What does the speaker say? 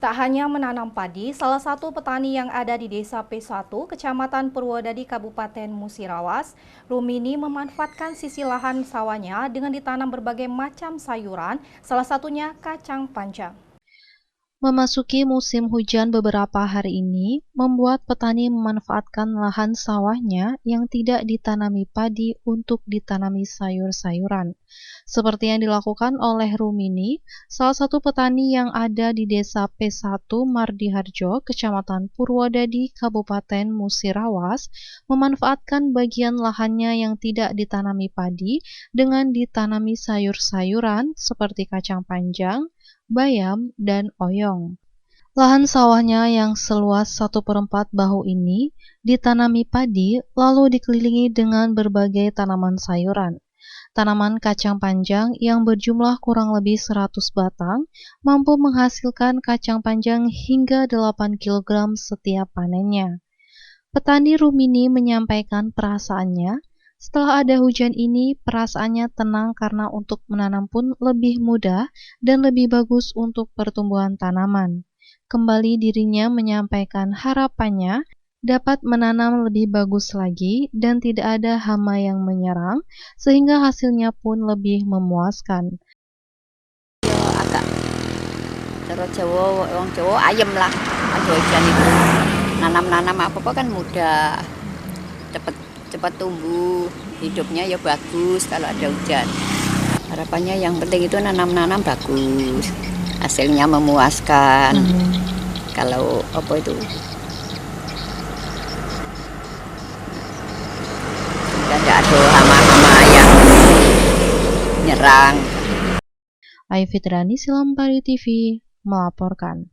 Tak hanya menanam padi, salah satu petani yang ada di Desa P1, Kecamatan Purwodadi, Kabupaten Musirawas, Rumini memanfaatkan sisi lahan sawahnya dengan ditanam berbagai macam sayuran, salah satunya kacang panjang. Memasuki musim hujan beberapa hari ini, membuat petani memanfaatkan lahan sawahnya yang tidak ditanami padi untuk ditanami sayur-sayuran. Seperti yang dilakukan oleh Rumini, salah satu petani yang ada di Desa P1 Mardiharjo, Kecamatan Purwodadi, Kabupaten Musirawas, memanfaatkan bagian lahannya yang tidak ditanami padi dengan ditanami sayur-sayuran seperti kacang panjang, bayam, dan oyong. Lahan sawahnya yang seluas 1/4 bahu ini ditanami padi lalu dikelilingi dengan berbagai tanaman sayuran. Tanaman kacang panjang yang berjumlah kurang lebih 100 batang mampu menghasilkan kacang panjang hingga 8 kg setiap panennya. Petani Rumini menyampaikan perasaannya, setelah ada hujan ini perasaannya tenang karena untuk menanam pun lebih mudah dan lebih bagus untuk pertumbuhan tanaman. Kembali dirinya menyampaikan harapannya dapat menanam lebih bagus lagi dan tidak ada hama yang menyerang, sehingga hasilnya pun lebih memuaskan. Agak cara Jawa, wong Jawa ayem lah. Ada hujan itu nanam-nanam apa-apa kan mudah, cepet tumbuh, hidupnya ya bagus kalau ada hujan. Harapannya yang penting itu nanam-nanam bagus, hasilnya memuaskan. Kalau apa itu tidak ada hama-hama yang nyerang. Ayu Fitriani, Silampari TV, melaporkan.